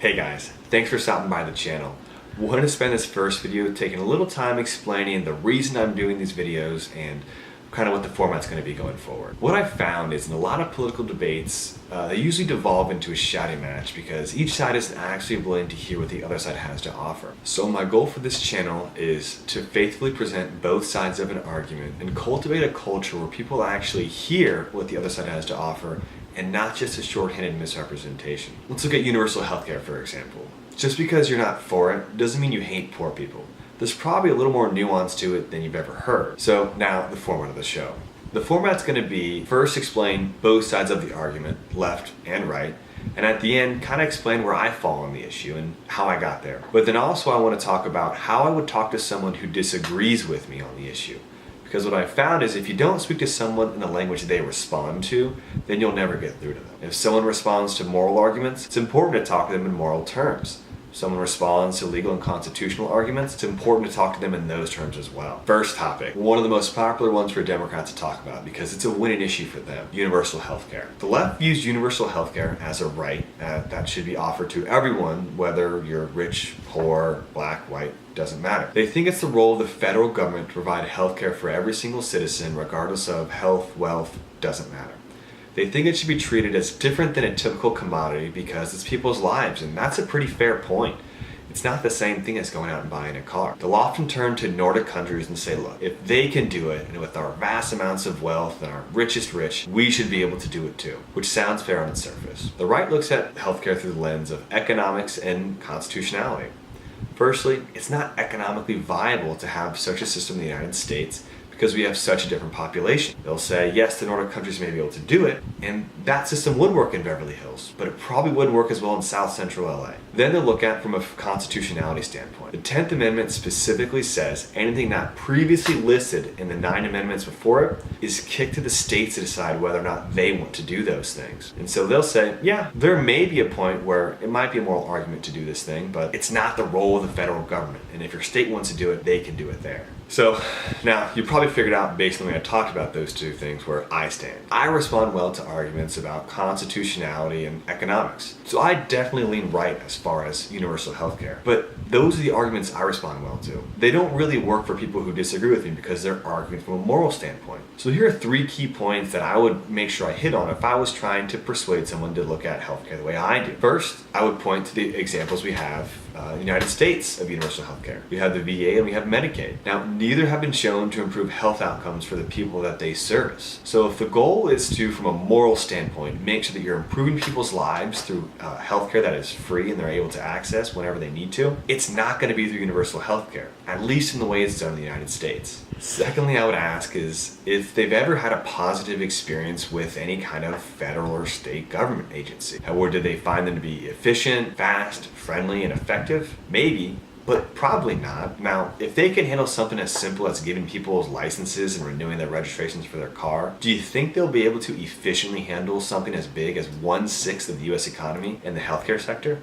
Hey guys, thanks for stopping by the channel. Wanted to spend this first video taking a little time explaining the reason I'm doing these videos and kind of what the format's going to be going forward. What I've found is in a lot of political debates, they usually devolve into a shouting match because each side isn't actually willing to hear what the other side has to offer. So my goal for this channel is to faithfully present both sides of an argument and cultivate a culture where people actually hear what the other side has to offer and not just a shorthanded misrepresentation. Let's look at universal healthcare, for example. Just because you're not for it doesn't mean you hate poor people. There's probably a little more nuance to it than you've ever heard. So now the format of the show. The format's going to be first explain both sides of the argument, left and right, and at the end kind of explain where I fall on the issue and how I got there. But then also I want to talk about how I would talk to someone who disagrees with me on the issue. Because what I found is if you don't speak to someone in the language they respond to, then you'll never get through to them. If someone responds to moral arguments, it's important to talk to them in moral terms. If someone responds to legal and constitutional arguments, it's important to talk to them in those terms as well. First topic, one of the most popular ones for Democrats to talk about because it's a winning issue for them, universal health care. The left views universal health care as a right that should be offered to everyone, whether you're rich, poor, black, white, doesn't matter. They think it's the role of the federal government to provide health care for every single citizen, regardless of health, wealth, doesn't matter. They think it should be treated as different than a typical commodity because it's people's lives, and that's a pretty fair point. It's not the same thing as going out and buying a car. They'll often turn to Nordic countries and say, look, if they can do it, and with our vast amounts of wealth and our richest rich, we should be able to do it too, which sounds fair on its surface. The right looks at healthcare through the lens of economics and constitutionality. Firstly, it's not economically viable to have such a system in the United States because we have such a different population. They'll say, yes, the Nordic countries may be able to do it, and that system would work in Beverly Hills, but it probably wouldn't work as well in South Central LA. Then they'll look at it from a constitutionality standpoint. The 10th Amendment specifically says anything not previously listed in the 9 amendments before it is kicked to the states to decide whether or not they want to do those things. And so they'll say, yeah, there may be a point where it might be a moral argument to do this thing, but it's not the role of the federal government. And if your state wants to do it, they can do it there. So now you probably figured out based on the way I talked about those two things where I stand. I respond well to arguments about constitutionality and economics. So I definitely lean right as far as universal health care. But those are the arguments I respond well to. They don't really work for people who disagree with me because they're arguing from a moral standpoint. So here are 3 key points that I would make sure I hit on if I was trying to persuade someone to look at healthcare the way I do. First, I would point to the examples we have in the United States of universal health care. We have the VA and we have Medicaid. Now, neither have been shown to improve health outcomes for the people that they service. So if the goal is to, from a moral standpoint, make sure that you're improving people's lives through healthcare that is free and they're able to access whenever they need to, it's not going to be through universal healthcare, at least in the way it's done in the United States. Secondly, I would ask is if they've ever had a positive experience with any kind of federal or state government agency. Or did they find them to be efficient, fast, friendly, and effective? Maybe, but probably not. Now, if they can handle something as simple as giving people licenses and renewing their registrations for their car, do you think they'll be able to efficiently handle something as big as 1/6 of the US economy in the healthcare sector?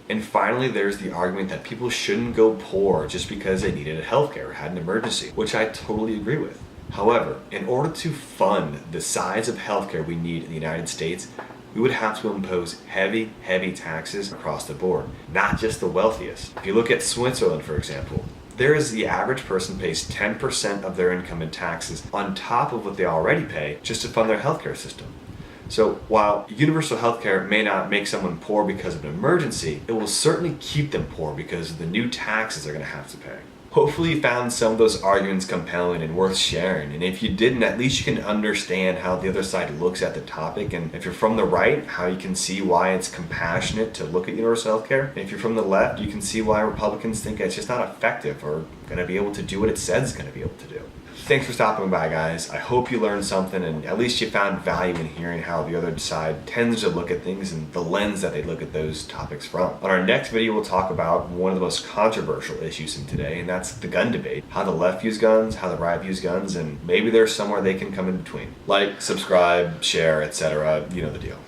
And finally, there's the argument that people shouldn't go poor just because they needed healthcare or had an emergency, which I totally agree with. However, in order to fund the size of healthcare we need in the United States, we would have to impose heavy taxes across the board, not just the wealthiest. If you look at Switzerland, for example, the average person pays 10% of their income in taxes on top of what they already pay just to fund their healthcare system. So while universal healthcare may not make someone poor because of an emergency, it will certainly keep them poor because of the new taxes they're going to have to pay. Hopefully you found some of those arguments compelling and worth sharing, and if you didn't, at least you can understand how the other side looks at the topic, and if you're from the right, how you can see why it's compassionate to look at universal healthcare, and if you're from the left, you can see why Republicans think it's just not effective or going to be able to do what it says it's going to be able to do. Thanks for stopping by, guys. I hope you learned something and at least you found value in hearing how the other side tends to look at things and the lens that they look at those topics from. On our next video, we'll talk about one of the most controversial issues in today, and that's the gun debate. How the left views guns, how the right views guns, and maybe there's somewhere they can come in between. Like, subscribe, share, etc. You know the deal.